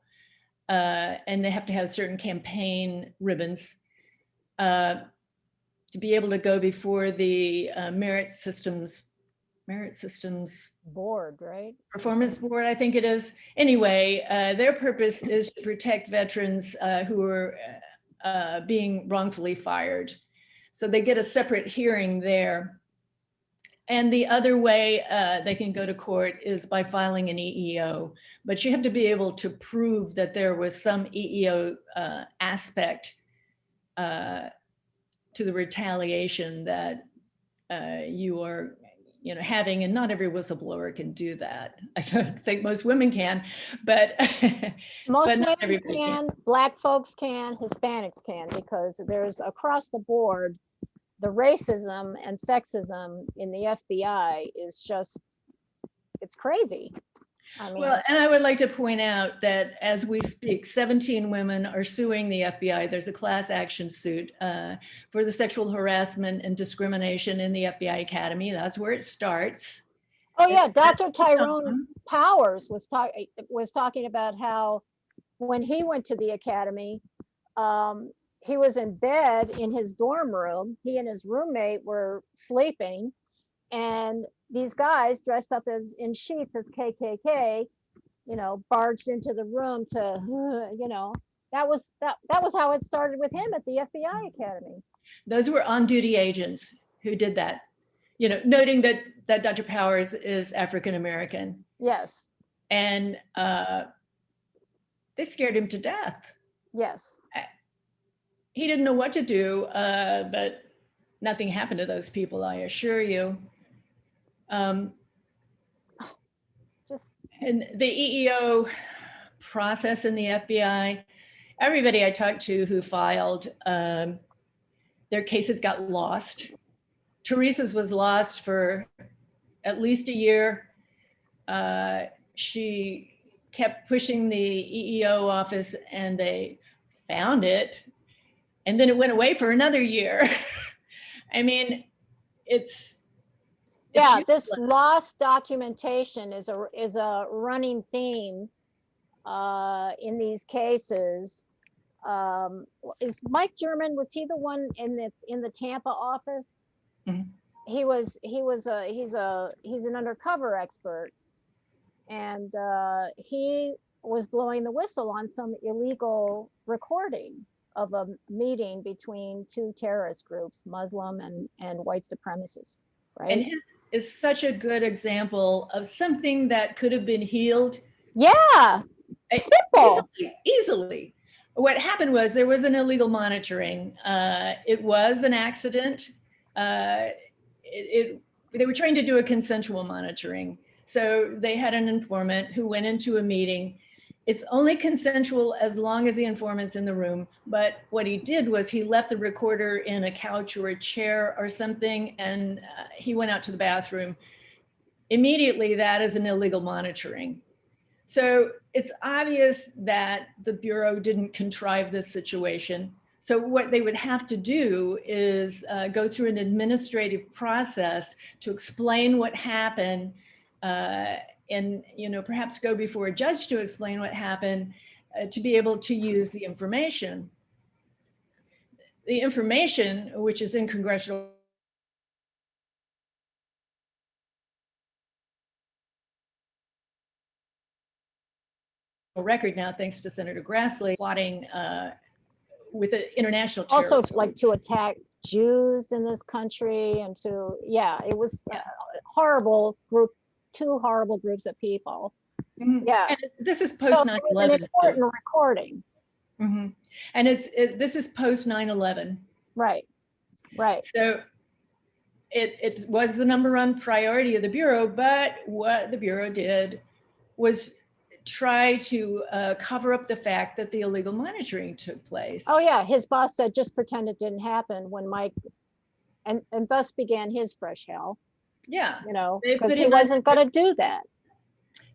[SPEAKER 2] and they have to have certain campaign ribbons to be able to go before the merit systems
[SPEAKER 1] Board, right?
[SPEAKER 2] performance board, I think it is. Anyway, their purpose is to protect veterans who are being wrongfully fired. So they get a separate hearing there. And the other way they can go to court is by filing an EEO, but you have to be able to prove that there was some EEO aspect to the retaliation that you are having, and not every whistleblower can do that. I think most women can, but
[SPEAKER 1] Most
[SPEAKER 2] but not
[SPEAKER 1] women
[SPEAKER 2] everybody
[SPEAKER 1] can, Black folks can, Hispanics can, because there's across the board, the racism and sexism in the FBI is just, it's crazy. I mean,
[SPEAKER 2] Well, and I would like to point out that as we speak, 17 women are suing the FBI. There's a class action suit for the sexual harassment and discrimination in the FBI Academy. That's where it starts.
[SPEAKER 1] oh yeah, Dr. Tyrone Powers was talking about how when he went to the academy, he was in bed in his dorm room. He and his roommate were sleeping, and these guys dressed up as in sheets as KKK, barged into the room to, that was how it started with him at the FBI Academy.
[SPEAKER 2] Those were on-duty agents who did that, noting that Dr. Powers is African-American.
[SPEAKER 1] Yes.
[SPEAKER 2] And they scared him to death.
[SPEAKER 1] Yes.
[SPEAKER 2] He didn't know what to do, but nothing happened to those people, I assure you. And the EEO process in the FBI, everybody I talked to who filed, their cases got lost. Teresa's was lost for at least a year. She kept pushing the EEO office and they found it, and then it went away for another year. I mean, it's
[SPEAKER 1] yeah, this lost documentation is a running theme in these cases. Is Mike German, was he the one in the Tampa office?
[SPEAKER 2] Mm-hmm.
[SPEAKER 1] He's an undercover expert, and he was blowing the whistle on some illegal recording of a meeting between two terrorist groups, Muslim and white supremacists, right?
[SPEAKER 2] And his is such a good example of something that could have been healed.
[SPEAKER 1] Yeah, simple.
[SPEAKER 2] Easily. What happened was there was an illegal monitoring. It was an accident. They were trying to do a consensual monitoring. So they had an informant who went into a meeting. It's only consensual as long as the informant's in the room. But what he did was he left the recorder in a couch or a chair or something, and he went out to the bathroom. Immediately, that is an illegal monitoring. So it's obvious that the Bureau didn't contrive this situation. So what they would have to do is go through an administrative process to explain what happened, and perhaps go before a judge to explain what happened, to be able to use the information. The information, which is in congressional record now, thanks to Senator Grassley, plotting with an international terrorist
[SPEAKER 1] also like
[SPEAKER 2] groups.
[SPEAKER 1] to attack Jews in this country, and it was a horrible group, two horrible groups of people.
[SPEAKER 2] Mm-hmm.
[SPEAKER 1] Yeah,
[SPEAKER 2] and this is post 9/11.
[SPEAKER 1] An important recording.
[SPEAKER 2] Mm-hmm. And this is post 9/11.
[SPEAKER 1] Right.
[SPEAKER 2] So it was the number one priority of the Bureau, but what the Bureau did was try to cover up the fact that the illegal monitoring took place.
[SPEAKER 1] Oh yeah, his boss said just pretend it didn't happen when Mike, and thus began his fresh hell.
[SPEAKER 2] Yeah.
[SPEAKER 1] you know,
[SPEAKER 2] They
[SPEAKER 1] because
[SPEAKER 2] put
[SPEAKER 1] he
[SPEAKER 2] him
[SPEAKER 1] wasn't going to do that.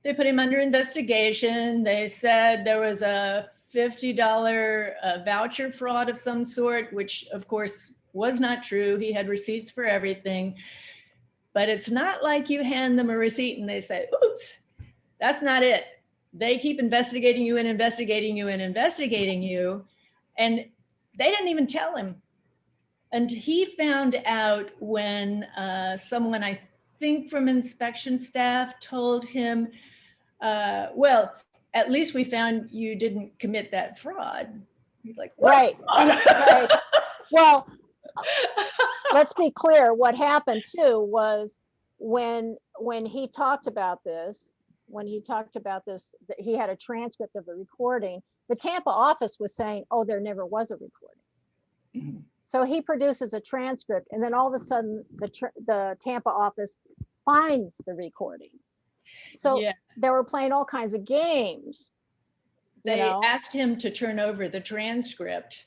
[SPEAKER 2] They put him under investigation. They said there was a $50 voucher fraud of some sort, which of course was not true. He had receipts for everything. But it's not like you hand them a receipt and they say, oops, that's not it. They keep investigating you and investigating you and investigating you. And they didn't even tell him. And he found out when someone, I think from inspection staff, told him, well, at least we found you didn't commit that fraud. He's like, what?
[SPEAKER 1] Right. Right. Well, let's be clear. What happened too was when he talked about this, he had a transcript of the recording. The Tampa office was saying, "Oh, there never was a recording."
[SPEAKER 2] Mm-hmm.
[SPEAKER 1] So he produces a transcript, and then all of a sudden, the Tampa office finds the recording. So
[SPEAKER 2] yes.
[SPEAKER 1] they were playing all kinds of games.
[SPEAKER 2] They asked him to turn over the transcript.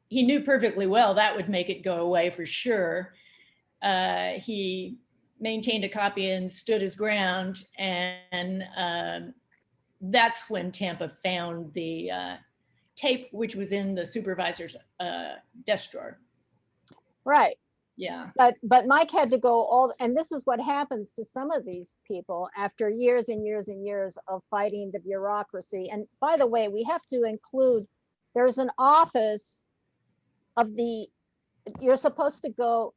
[SPEAKER 2] He knew perfectly well that would make it go away for sure. He maintained a copy and stood his ground, and that's when Tampa found the tape, which was in the supervisor's desk drawer.
[SPEAKER 1] Right.
[SPEAKER 2] Yeah.
[SPEAKER 1] But Mike had to go and this is what happens to some of these people after years and years and years of fighting the bureaucracy. And by the way, we have to include, there's an office of you're supposed to go,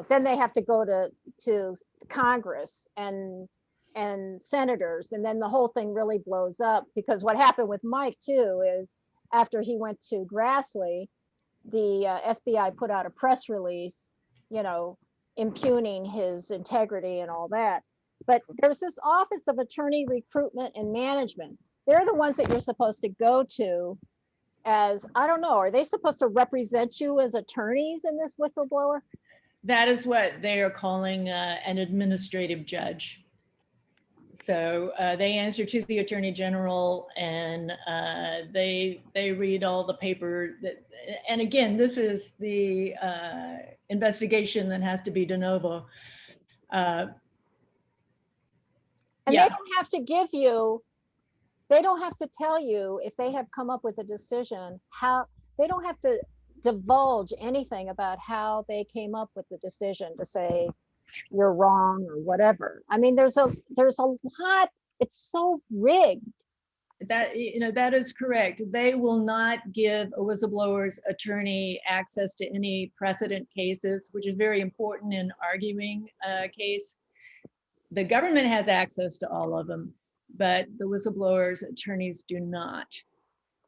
[SPEAKER 1] then they have to go to Congress and senators, and then the whole thing really blows up, because what happened with Mike too is after he went to Grassley, the FBI put out a press release, impugning his integrity and all that. But there's this Office of Attorney Recruitment and Management. They're the ones that you're supposed to go to as, I don't know, are they supposed to represent you as attorneys in this whistleblower?
[SPEAKER 2] That is what they are calling an administrative judge. So they answer to the Attorney General, and they read all the paper. And again, this is the investigation that has to be de novo.
[SPEAKER 1] And they don't have to give you, they don't have to tell you if they have come up with a decision, how, they don't have to divulge anything about how they came up with the decision to say you're wrong or whatever. I mean, there's a lot, it's so rigged.
[SPEAKER 2] That is correct. They will not give a whistleblower's attorney access to any precedent cases, which is very important in arguing a case. The government has access to all of them, but the whistleblower's attorneys do not.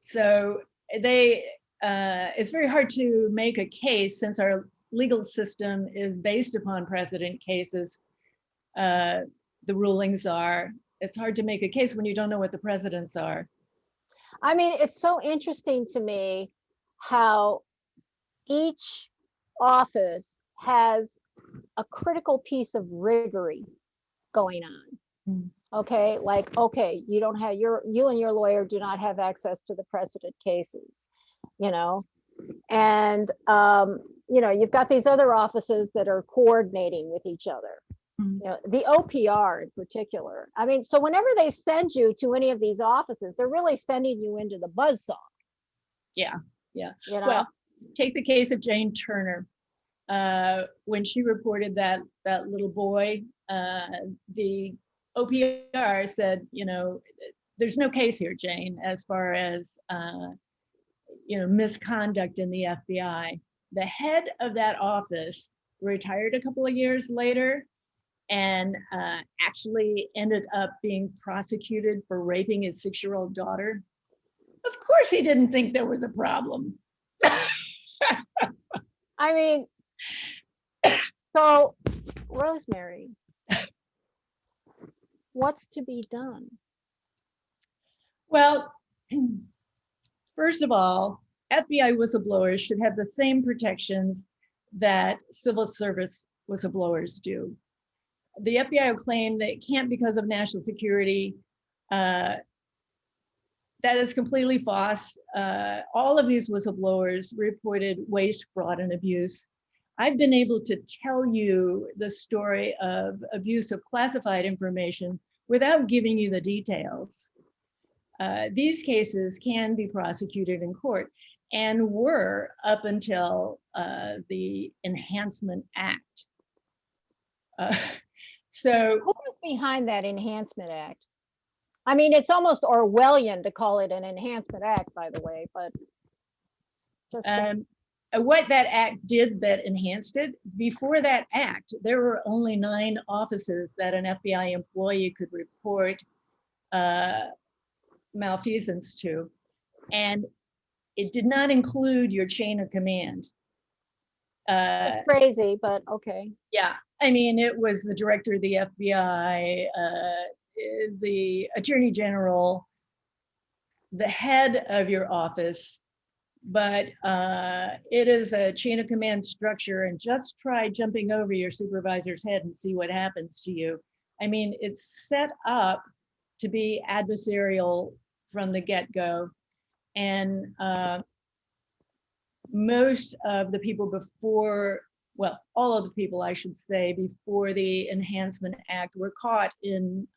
[SPEAKER 2] So it's very hard to make a case, since our legal system is based upon precedent cases. The rulings are, it's hard to make a case when you don't know what the precedents are.
[SPEAKER 1] I mean, it's so interesting to me how each office has a critical piece of riggery going on. Okay, like, okay, you don't have you and your lawyer do not have access to the precedent cases, and you've got these other offices that are coordinating with each other. The OPR in particular. I mean, so whenever they send you to any of these offices, they're really sending you into the buzzsaw.
[SPEAKER 2] Yeah. Well, take the case of Jane Turner. When she reported that little boy, the OPR said, there's no case here, Jane, as far as misconduct in the FBI. The head of that office retired a couple of years later, and actually ended up being prosecuted for raping his 6-year-old daughter. Of course, he didn't think there was a problem.
[SPEAKER 1] I mean, so Rosemary, what's to be done?
[SPEAKER 2] Well, first of all, FBI whistleblowers should have the same protections that civil service whistleblowers do. The FBI will claim that it can't because of national security. That is completely false. All of these whistleblowers reported waste, fraud, and abuse. I've been able to tell you the story of abuse of classified information without giving you the details. These cases can be prosecuted in court and were up until the Enhancement Act. So
[SPEAKER 1] who is behind that Enhancement Act? I mean, it's almost Orwellian to call it an Enhancement Act, by the way, but just
[SPEAKER 2] what that act did that enhanced it, before that act, there were only 9 offices that an FBI employee could report malfeasance to, and it did not include your chain of command.
[SPEAKER 1] it's crazy, but okay.
[SPEAKER 2] Yeah, I mean, it was the director of the FBI, the attorney general, the head of your office, but it is a chain of command structure, and just try jumping over your supervisor's head and see what happens to you. I mean, it's set up to be adversarial from the get-go, and most of the people before, well, all of the people, I should say, before the Enhancement Act were caught in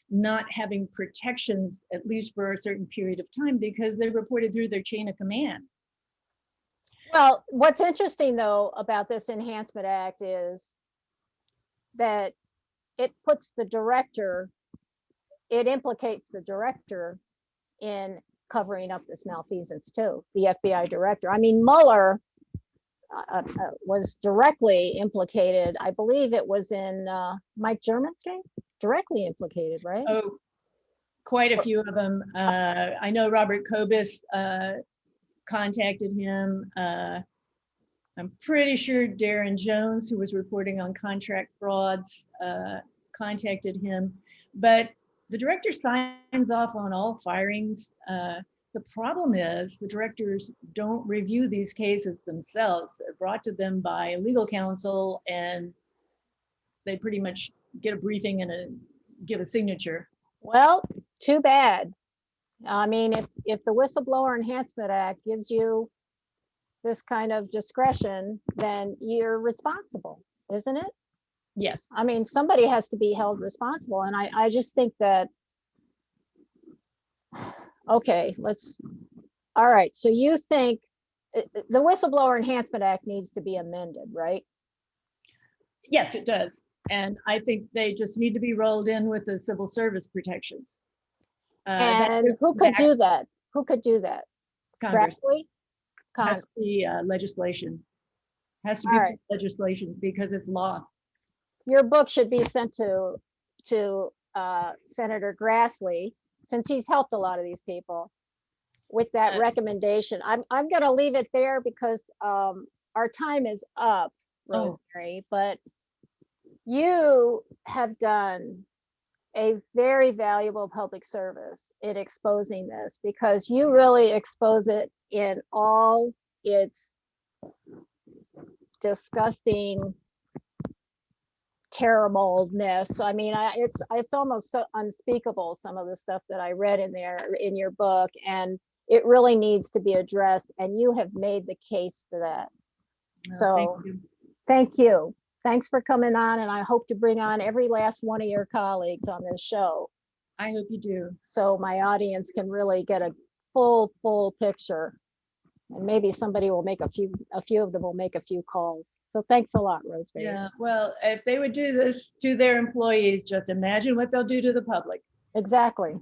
[SPEAKER 2] not having protections, at least for a certain period of time, because they reported through their chain of command.
[SPEAKER 1] Well, what's interesting though about this Enhancement Act is that it puts the director, it implicates the director in covering up this malfeasance too, the FBI director. I mean, Mueller was directly implicated. I believe it was in Mike German's case, directly implicated, right?
[SPEAKER 2] Oh, quite a few of them. I know Robert Kobus contacted him. I'm pretty sure Darren Jones, who was reporting on contract frauds, contacted him. But the director signs off on all firings. The problem is the directors don't review these cases themselves. They're brought to them by legal counsel, and they pretty much get a briefing and give a signature.
[SPEAKER 1] Well, too bad. I mean, if the Whistleblower Enhancement Act gives you this kind of discretion, then you're responsible, isn't it?
[SPEAKER 2] Yes.
[SPEAKER 1] I mean, somebody has to be held responsible. And I just think that, okay, all right. So you think the Whistleblower Enhancement Act needs to be amended, right?
[SPEAKER 2] Yes, it does. And I think they just need to be rolled in with the civil service protections.
[SPEAKER 1] And who could do that? Who could do that?
[SPEAKER 2] Congress.
[SPEAKER 1] Congress.
[SPEAKER 2] Has to be legislation. Has to be legislation because it's law.
[SPEAKER 1] Your book should be sent to Senator Grassley, since he's helped a lot of these people with that recommendation. I'm going to leave it there because our time is up, Rosemary, but you have done a very valuable public service in exposing this, because you really expose it in all its disgusting terribleness. I mean, it's almost so unspeakable, some of the stuff that I read in there in your book, and it really needs to be addressed, and you have made the case for that. So thank you. Thanks for coming on, and I hope to bring on every last one of your colleagues on this show.
[SPEAKER 2] I hope you do. So
[SPEAKER 1] my audience can really get a full picture, and maybe somebody will make a few of them will make a few calls. So thanks a lot, Rosemary.
[SPEAKER 2] Yeah, well, if they would do this to their employees, just imagine what they'll do to the public.
[SPEAKER 1] Exactly.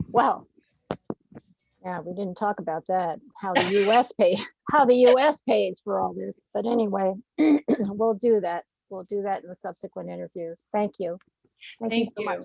[SPEAKER 1] Well, yeah, we didn't talk about that, how the US pays for all this. But anyway, we'll do that. We'll do that in the subsequent interviews. Thank you. Thank you so much.